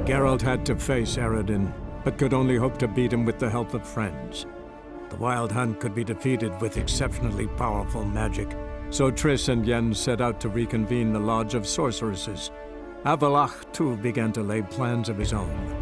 Geralt had to face Eredin, but could only hope to beat him with the help of friends. The Wild Hunt could be defeated with exceptionally powerful magic, so Triss and Yen set out to reconvene the Lodge of Sorceresses. Avallac'h, too, began to lay plans of his own.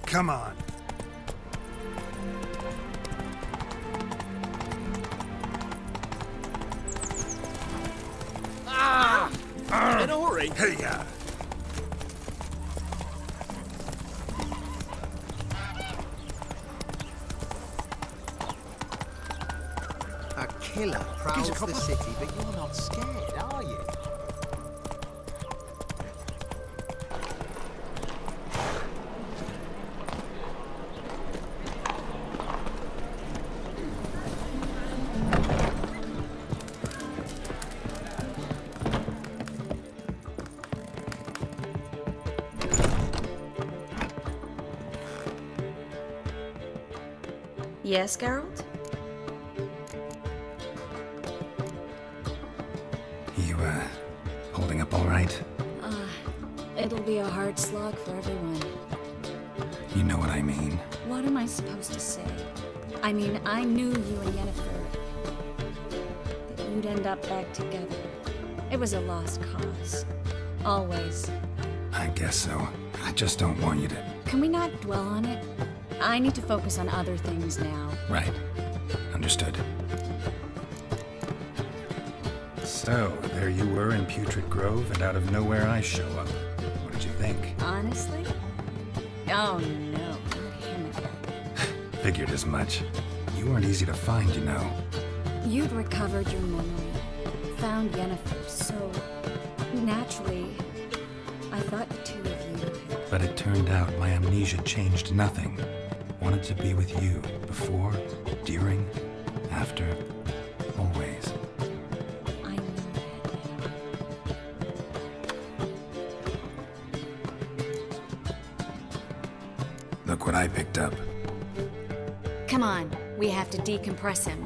Come on. In a hurry. Hey, yeah. A killer prowls the city, but you're not scared, are you? Yes, Geralt? You, holding up all right? It'll be a hard slog for everyone. You know what I mean. What am I supposed to say? I mean, I knew you and Yennefer. That you'd end up back together. It was a lost cause. Always. I guess so. I just don't want you to... Can we not dwell on it? I need to focus on other things now. Right. Understood. So, there you were in Putrid Grove, and out of nowhere I show up. What did you think? Honestly? Oh no, not him again. Figured as much. You weren't easy to find, you know. You'd recovered your memory, found Yennefer, so naturally, I thought the two of you had... But it turned out my amnesia changed nothing. Wanted to be with you, before, during, after, always. I know that. Look what I picked up. Come on, we have to decompress him.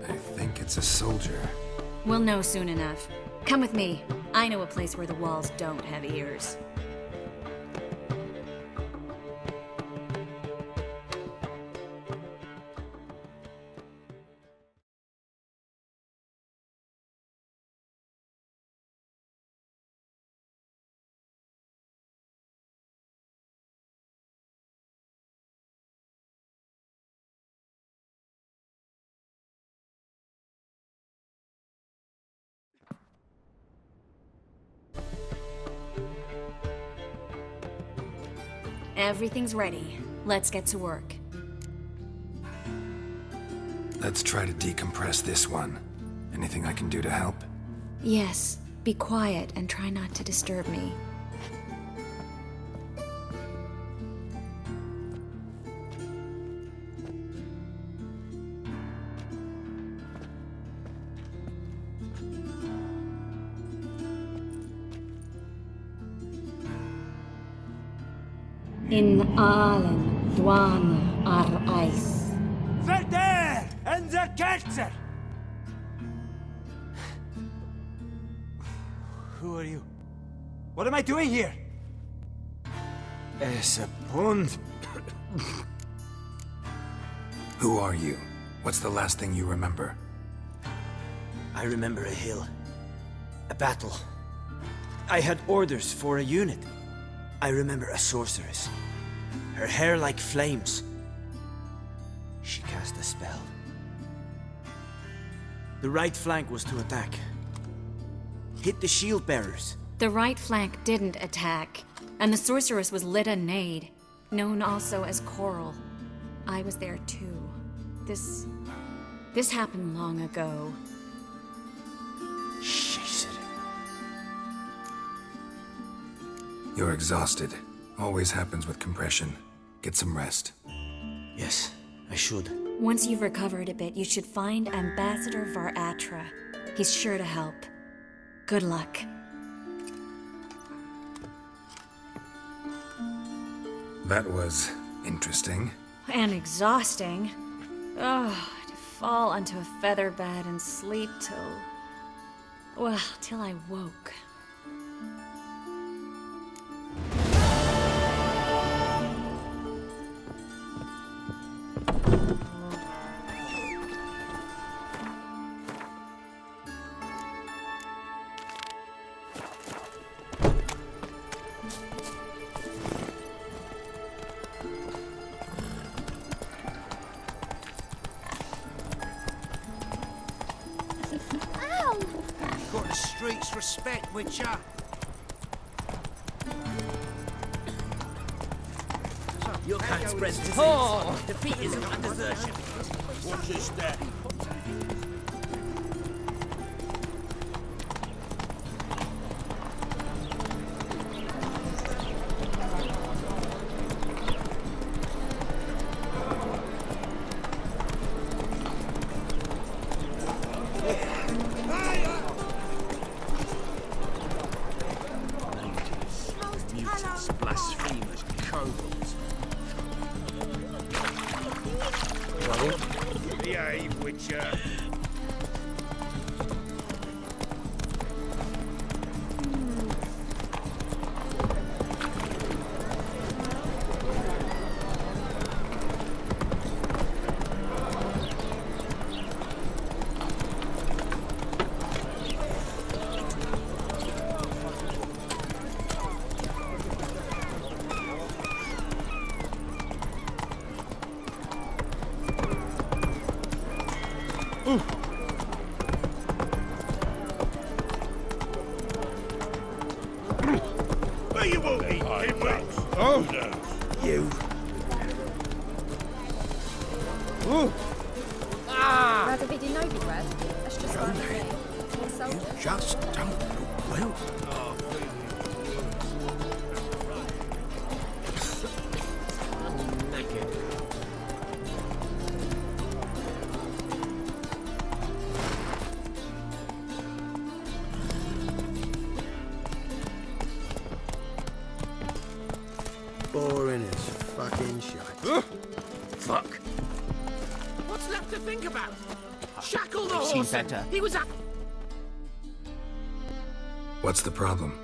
I think it's a soldier. We'll know soon enough. Come with me. I know a place where the walls don't have ears. Everything's ready. Let's get to work. Let's try to decompress this one. Anything I can do to help? Yes, be quiet and try not to disturb me. In allen dwane ar eis. Verder and the Kerzer! Who are you? What am I doing here? Es a pund. Who are you? What's the last thing you remember? I remember a hill. A battle. I had orders for a unit. I remember a sorceress. Her hair like flames. She cast a spell. The right flank was to attack. Hit the shield bearers. The right flank didn't attack, and the sorceress was Lyda Nade, known also as Coral. I was there too. This happened long ago. Jeez. You're exhausted. Always happens with compression. Get some rest. Yes, I should. Once you've recovered a bit, you should find Ambassador Var-Atra. He's sure to help. Good luck. That was interesting. And exhausting. Oh, to fall onto a feather bed and sleep till I woke. Got the streets respect, Witcher. Your kind spreads disease. Oh! Defeat isn't a desertion. What's this there? Mutants, blasphemers, kobolds. Behave, Witcher. Where you walking, Dimwit? Oh, no. You. Radovidi Novigrad? That's just fine with me. More soldiers. Just don't look well. Boring as fucking shite. Fuck. What's left to think about? Shackle the Seen horse. better. He was a What's the problem?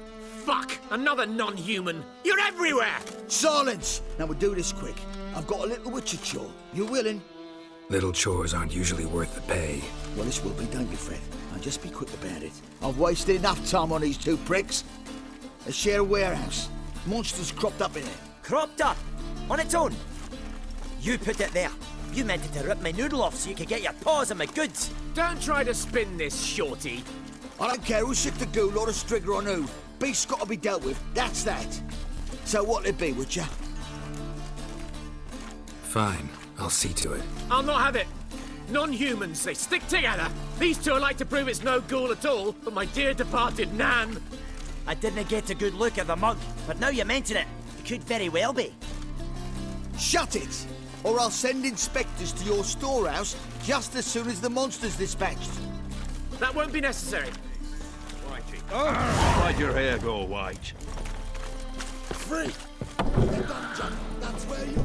fuck. Another non-human. You're everywhere. Silence! Now we'll do this quick. I've got a little witcher chore. You willing? Little chores aren't usually worth the pay. Well, this will be, don't you, Fred? Now just be quick about it. I've wasted enough time on these two pricks. They share a warehouse. Monsters cropped up in it. Cropped up. On its own. You put it there. You meant it to rip my noodle off so you could get your paws on my goods. Don't try to spin this, shorty. I don't care who's sick the ghoul or the strigger on who. Beast's got to be dealt with. That's that. So what'll it be, Witcher? Fine, I'll see to it. I'll not have it. Non-humans, they stick together. These two are like to prove it's no ghoul at all, but my dear departed Nan. I didn't get a good look at the mug, but now you mention it, it could very well be. Shut it! Or I'll send inspectors to your storehouse just as soon as the monster's dispatched. That won't be necessary. Why'd your hair go white? Free! The dungeon, that's where you...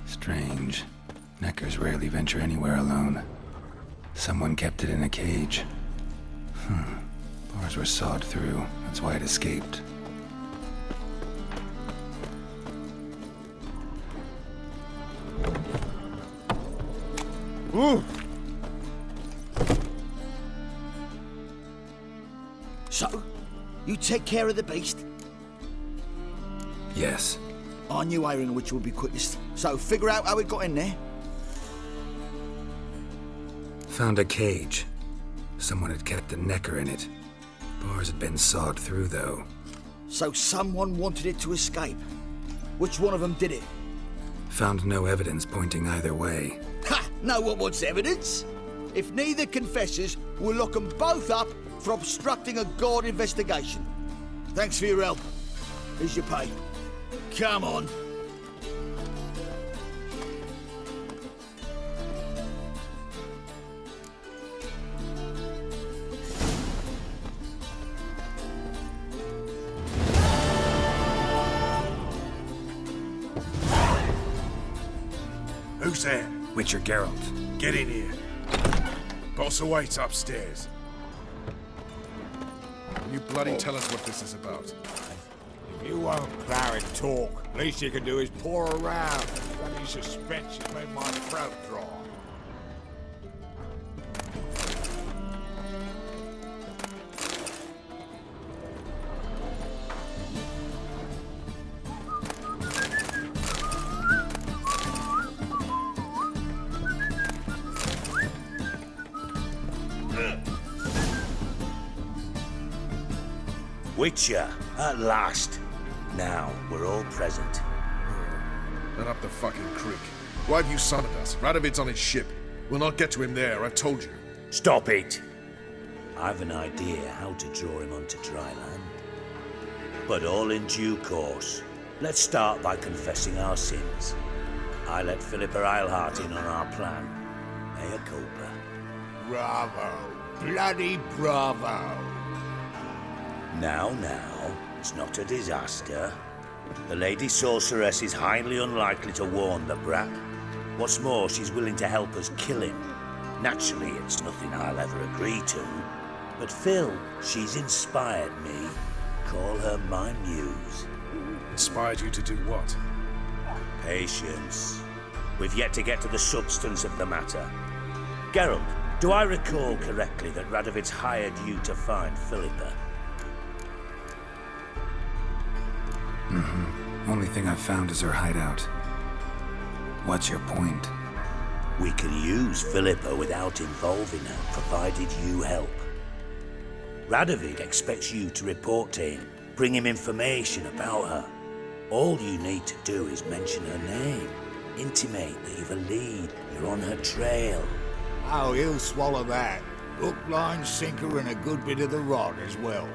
Strange. Neckers rarely venture anywhere alone. Someone kept it in a cage. Poor Doors were sawed through. That's why it escaped. Ooh. So, you take care of the beast? Yes. I knew iron which would be quickest. So, figure out how it got in there. Found a cage. Someone had kept the necker in it. Bars had been sawed through, though. So someone wanted it to escape. Which one of them did it? Found no evidence pointing either way. Ha! No one wants evidence. If neither confesses, we'll lock them both up for obstructing a guard investigation. Thanks for your help. Here's your pay. Come on. Who's there? Witcher Geralt. Get in here. Boss awaits upstairs. Will you bloody tell us what this is about? If you won't plow and talk, least you can do is pour around. Bloody suspense has made my throat dry. Witcher, at last. Now, we're all present. Then up the fucking creek. Why have you summoned us? Radovid's on his ship. We'll not get to him there, I've told you. Stop it! I've an idea how to draw him onto dry land. But all in due course. Let's start by confessing our sins. I let Philippa Eilhart in on our plan. Mea culpa. Bravo. Bloody bravo. Now, it's not a disaster. The Lady Sorceress is highly unlikely to warn the brat. What's more, she's willing to help us kill him. Naturally, it's nothing I'll ever agree to. But Phil, she's inspired me. Call her my muse. Inspired you to do what? Patience. We've yet to get to the substance of the matter. Geralt, do I recall correctly that Radovid's hired you to find Philippa? Only thing I've found is her hideout. What's your point? We can use Philippa without involving her, provided you help. Radovid expects you to report to him, bring him information about her. All you need to do is mention her name, intimate that you've a lead, you're on her trail. Oh, he'll swallow that. Hook, line, sinker, and a good bit of the rod as well.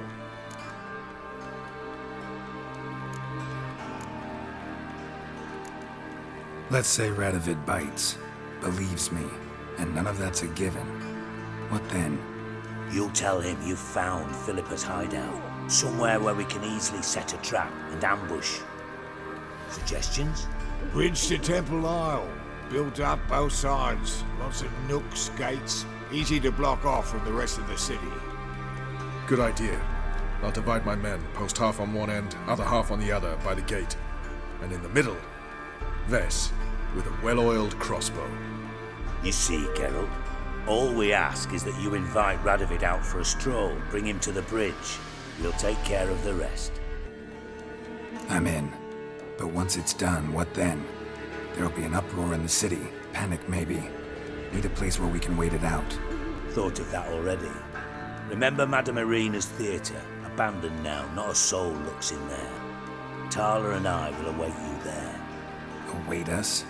Let's say Radovid bites, believes me, and none of that's a given. What then? You'll tell him you've found Philippa's hideout, somewhere where we can easily set a trap and ambush. Suggestions? Bridge to Temple Isle. Built up both sides. Lots of nooks, gates. Easy to block off from the rest of the city. Good idea. I'll divide my men, post half on one end, other half on the other, by the gate. And in the middle, Ves, with a well-oiled crossbow. You see, Geralt, all we ask is that you invite Radovid out for a stroll, bring him to the bridge. We'll take care of the rest. I'm in. But once it's done, what then? There'll be an uproar in the city. Panic, maybe. Need a place where we can wait it out. Thought of that already. Remember Madame Irina's theatre? Abandoned now, not a soul looks in there. Tala and I will await you there. Await us?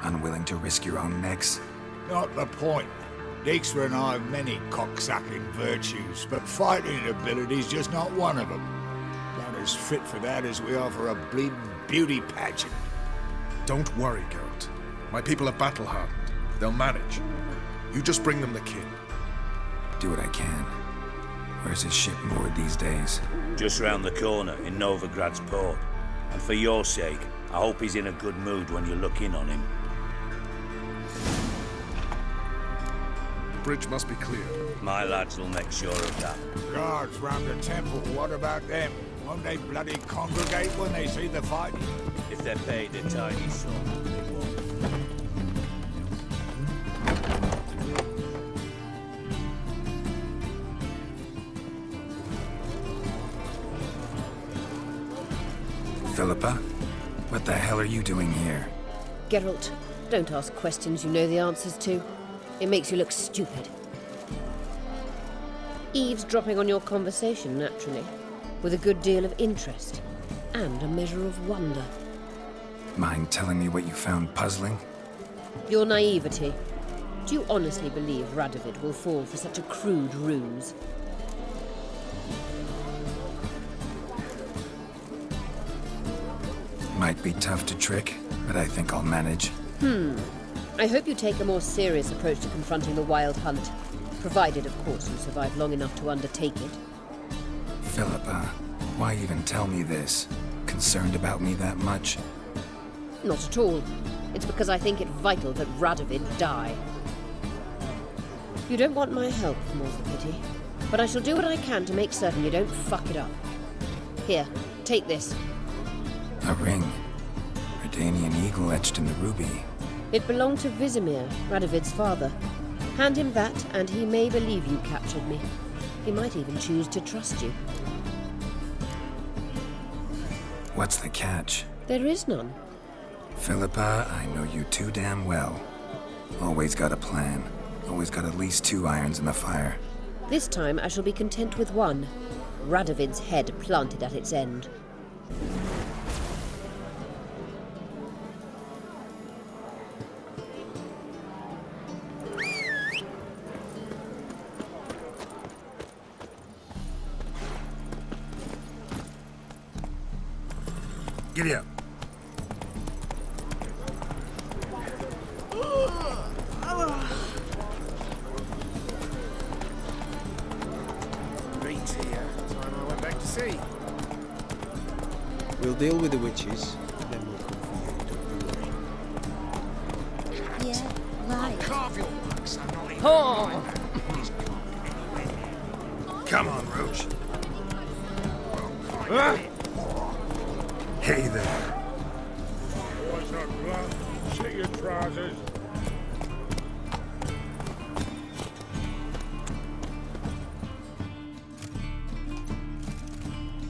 Unwilling to risk your own necks? Not the point. Dijkstra and I have many cocksucking virtues, but fighting ability's just not one of them. Not as fit for that as we are for a bleeding beauty pageant. Don't worry, Geralt. My people are battle-hardened. They'll manage. You just bring them the king. Do what I can. Where's his ship moored these days? Just round the corner, in Novigrad's port. And for your sake, I hope he's in a good mood when you look in on him. bridge must be clear. My lads will make sure of that. Guards round the temple, what about them? Won't they bloody congregate when they see the fighting? If they're paid a tiny sum, they won't. Philippa? What the hell are you doing here? Geralt, don't ask questions you know the answers to. It makes you look stupid. Eavesdropping on your conversation, naturally, with a good deal of interest and a measure of wonder. Mind telling me what you found puzzling? Your naivety. Do you honestly believe Radovid will fall for such a crude ruse? Might be tough to trick, but I think I'll manage. I hope you take a more serious approach to confronting the Wild Hunt, provided, of course, you survive long enough to undertake it. Philippa, why even tell me this? Concerned about me that much? Not at all. It's because I think it vital that Radovid die. You don't want my help, more's the pity. But I shall do what I can to make certain you don't fuck it up. Here, take this. A ring. Redanian eagle etched in the ruby. It belonged to Vizimir, Radovid's father. Hand him that, and he may believe you captured me. He might even choose to trust you. What's the catch? There is none. Philippa, I know you too damn well. Always got a plan. Always got at least 2 irons in the fire. This time I shall be content with one. Radovid's head planted at its end. Giddy up. Beats here. Time I went back to sea. We'll deal with the witches, then we'll come for you, don't you worry. Yeah, right. Carve your works, I'm not even Come on, Roach. Hey there. What's up, glove? Shit your trousers.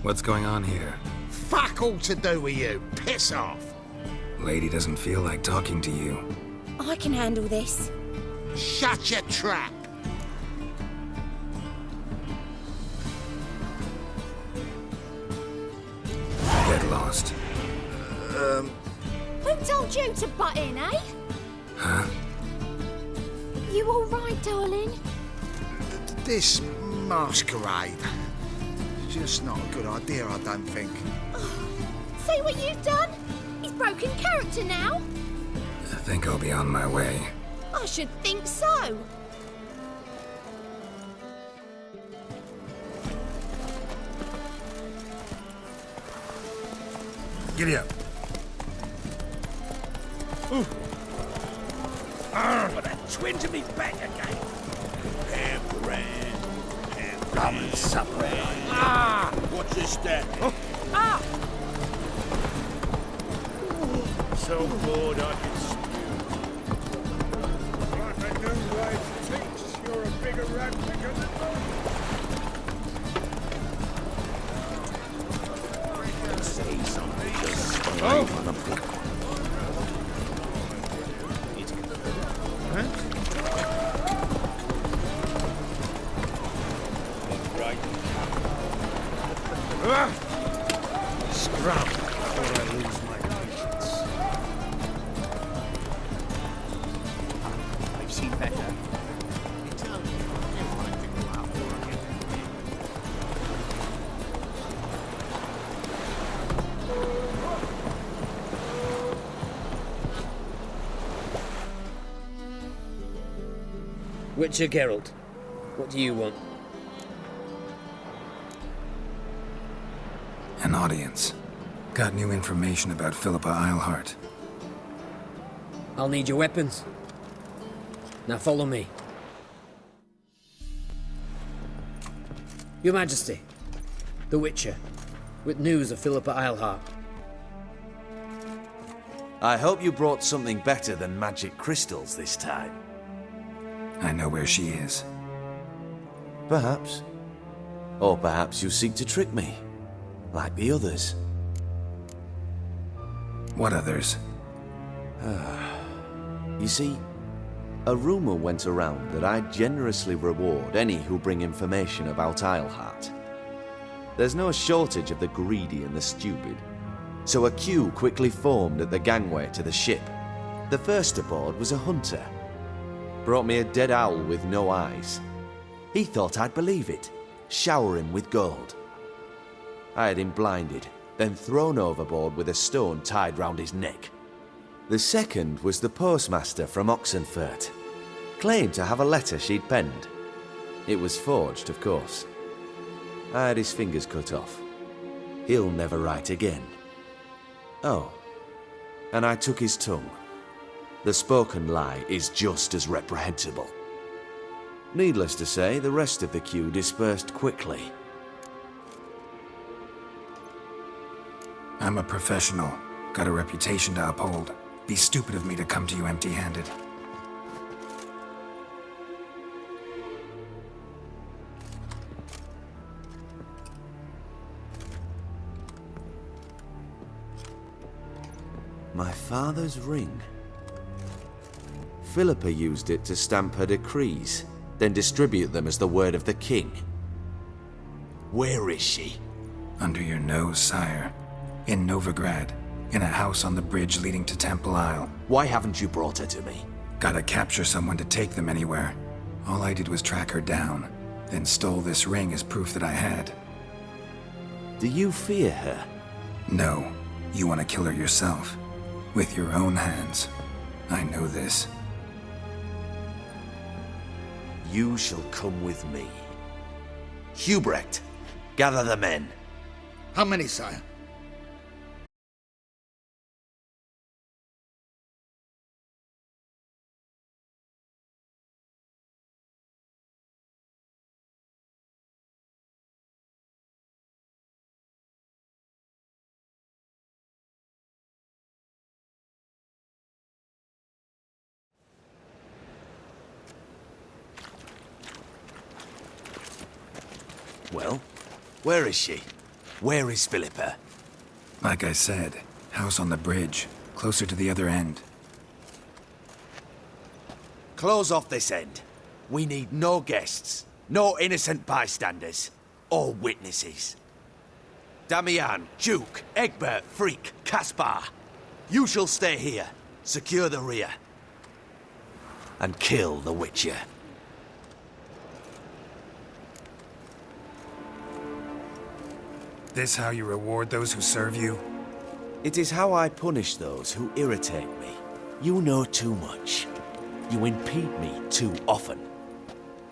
What's going on here? Fuck all to do with you. Piss off. Lady doesn't feel like talking to you. I can handle this. Shut your trap. Get lost. Who told you to butt in, eh? Huh? You all right, darling? This masquerade. Just not a good idea, I don't think. See what you've done? He's broken character now. I think I'll be on my way. I should think so. Giddy up. But that twinge of me back again. Rum and supper. What's this then? So bored I can spew. Like a new life thinks you're a bigger rat picker than me. Say something. Just Scrub before I lose my patience. I've seen better. Witcher Geralt, what do you want? An audience. Got new information about Philippa Eilhart. I'll need your weapons. Now follow me. Your Majesty, the Witcher, with news of Philippa Eilhart. I hope you brought something better than magic crystals this time. I know where she is. Perhaps. Or perhaps you seek to trick me, like the others. What others? You see, a rumor went around that I generously reward any who bring information about Eilhart. There's no shortage of the greedy and the stupid, so a queue quickly formed at the gangway to the ship. The first aboard was a hunter. Brought me a dead owl with no eyes. He thought I'd believe it, shower him with gold. I had him blinded, then thrown overboard with a stone tied round his neck. The second was the postmaster from Oxenfurt. Claimed to have a letter she'd penned. It was forged, of course. I had his fingers cut off. He'll never write again. Oh, and I took his tongue. The spoken lie is just as reprehensible. Needless to say, the rest of the queue dispersed quickly. I'm a professional. Got a reputation to uphold. Be stupid of me to come to you empty-handed. My father's ring. Philippa used it to stamp her decrees, then distribute them as the word of the king. Where is she? Under your nose, sire. In Novigrad. In a house on the bridge leading to Temple Isle. Why haven't you brought her to me? Gotta capture someone to take them anywhere. All I did was track her down, then stole this ring as proof that I had. Do you fear her? No. You want to kill her yourself. With your own hands. I know this. You shall come with me. Hubrecht, gather the men. How many, sire? Well, where is she? Where is Philippa? Like I said, house on the bridge, closer to the other end. Close off this end. We need no guests, no innocent bystanders, or witnesses. Damian, Duke, Egbert, Freak, Caspar. You shall stay here, secure the rear, and kill the Witcher. This how you reward those who serve you? It is how I punish those who irritate me. You know too much. You impede me too often.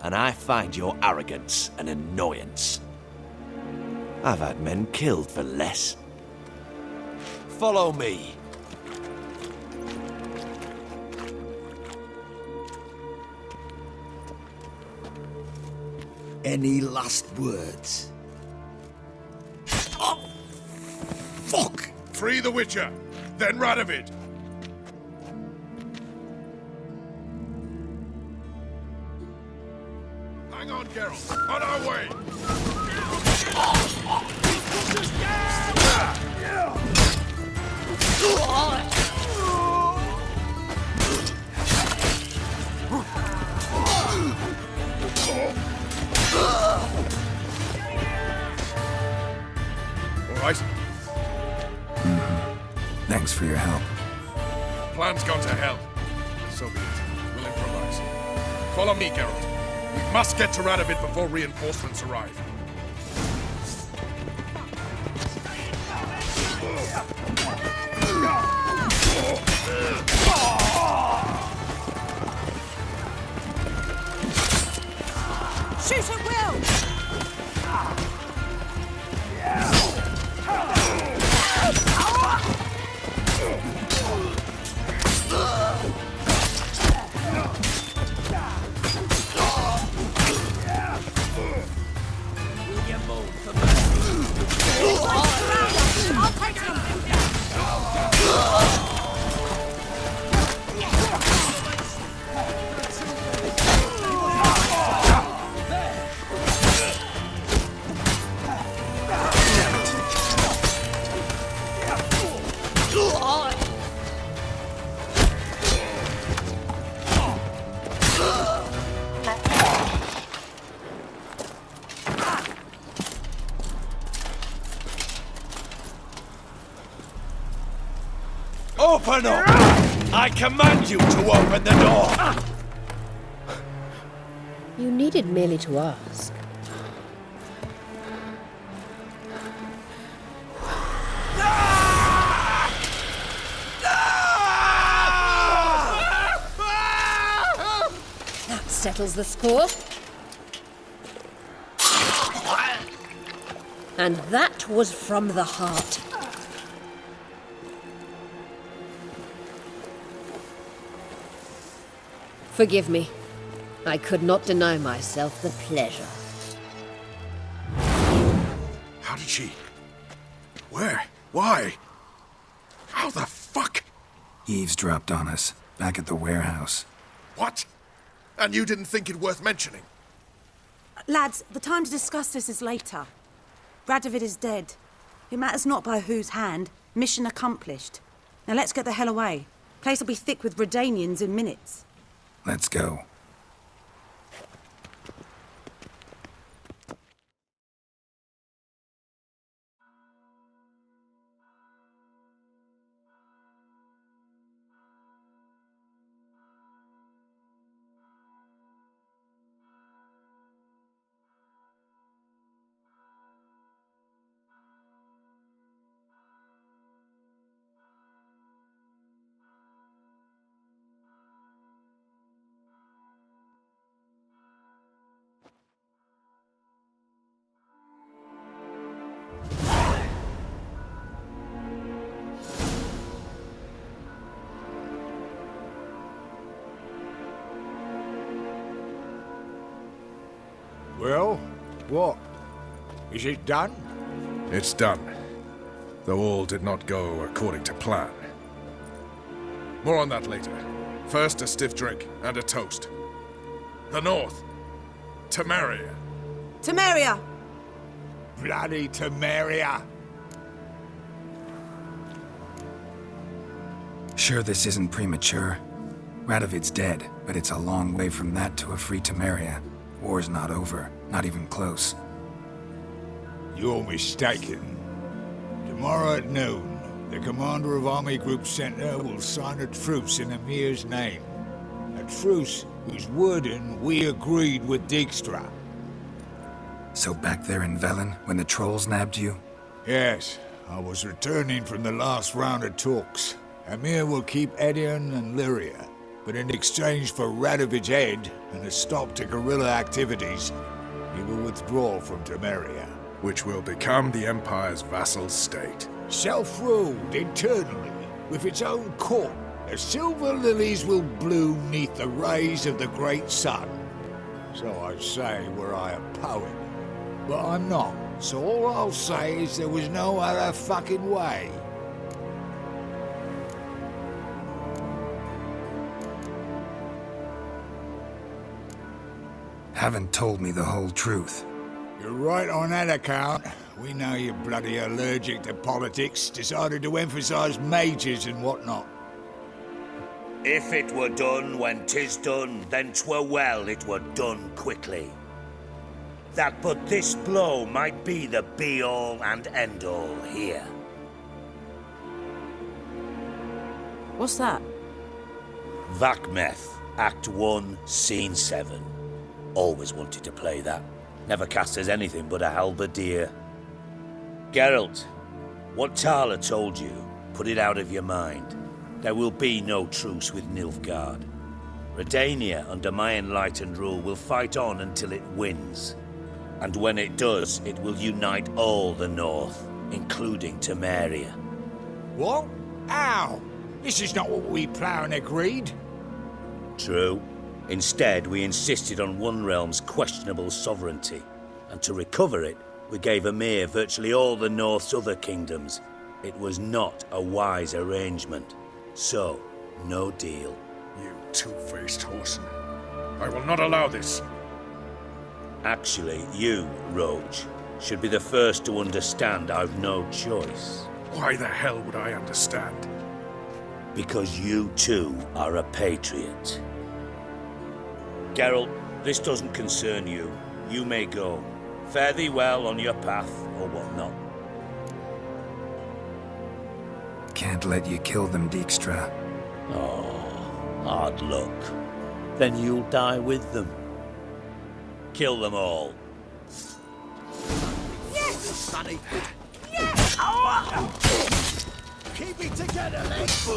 And I find your arrogance an annoyance. I've had men killed for less. Follow me. Any last words? Oh, fuck! Free the Witcher, then Radovid. Hang on, Geralt. On our way. All right. Thanks for your help. Plan's gone to hell. So be it. We'll improvise. Follow me, Geralt. We must get to Radovid before reinforcements arrive. Shoot at will! I'll take him! Open up! I command you to open the door! You needed merely to ask. That settles the score. And that was from the heart. Forgive me. I could not deny myself the pleasure. How did she... Where? Why? How the fuck? Eavesdropped on us, back at the warehouse. What? And you didn't think it worth mentioning? Lads, the time to discuss this is later. Radovid is dead. It matters not by whose hand. Mission accomplished. Now let's get the hell away. Place will be thick with Redanians in minutes. Let's go. Well, what? Is it done? It's done. Though all did not go according to plan. More on that later. First, a stiff drink and a toast. The North. Temeria. Temeria! Bloody Temeria! Sure this isn't premature. Radovid's dead, but it's a long way from that to a free Temeria. War's not over, not even close. You're mistaken. Tomorrow at noon, the commander of Army Group Center will sign a truce in Emir's name. A truce whose wording we agreed with Dijkstra. So back there in Velen, when the trolls nabbed you? Yes, I was returning from the last round of talks. Emir will keep Edion and Lyria, but in exchange for Radovid's head and a stop to guerrilla activities, he will withdraw from Temeria. Which will become the Empire's vassal state. Self-ruled internally, with its own court, as silver lilies will bloom neath the rays of the great sun. So I say were I a poet. But I'm not, so all I'll say is there was no other fucking way. Haven't told me the whole truth. You're right on that account. We know you're bloody allergic to politics, decided to emphasize mages and whatnot. If it were done when 'tis done, then 'twere well it were done quickly. That but this blow might be the be-all and end-all here. What's that? Vakmeth, Act 1, Scene 7. Always wanted to play that. Never cast as anything but a halberdier. Geralt, what Tala told you, put it out of your mind. There will be no truce with Nilfgaard. Redania, under my enlightened rule, will fight on until it wins. And when it does, it will unite all the North, including Temeria. What? How? This is not what we planned and agreed. True. Instead, we insisted on one realm's questionable sovereignty, and to recover it, We gave Emhyr virtually all the North's other kingdoms. It was not a wise arrangement. So, no deal. You two-faced whoreson. I will not allow this. Actually, you, Roach, should be the first to understand I've no choice. Why the hell would I understand? Because you too are a patriot. Geralt, this doesn't concern you. You may go. Fare thee well on your path, or whatnot. Can't let you kill them, Dijkstra. Oh, hard luck. Then you'll die with them. Kill them all. Yes, Sonny! Yes! Oh! Keep it together, lads!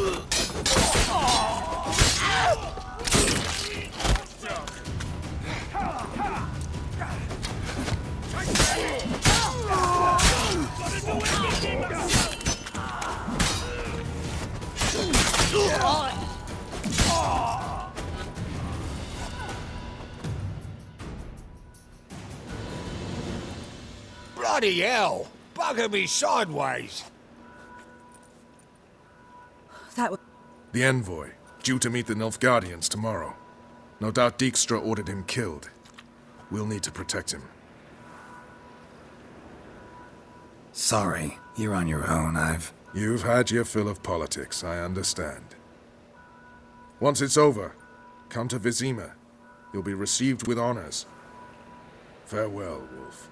Bloody hell! Bugger me sideways! That was... The envoy, due to meet the Nilfgaardians tomorrow. No doubt Dijkstra ordered him killed. We'll need to protect him. Sorry, you're on your own. You've had your fill of politics, I understand. Once it's over, come to Vizima. You'll be received with honors. Farewell, Wolf.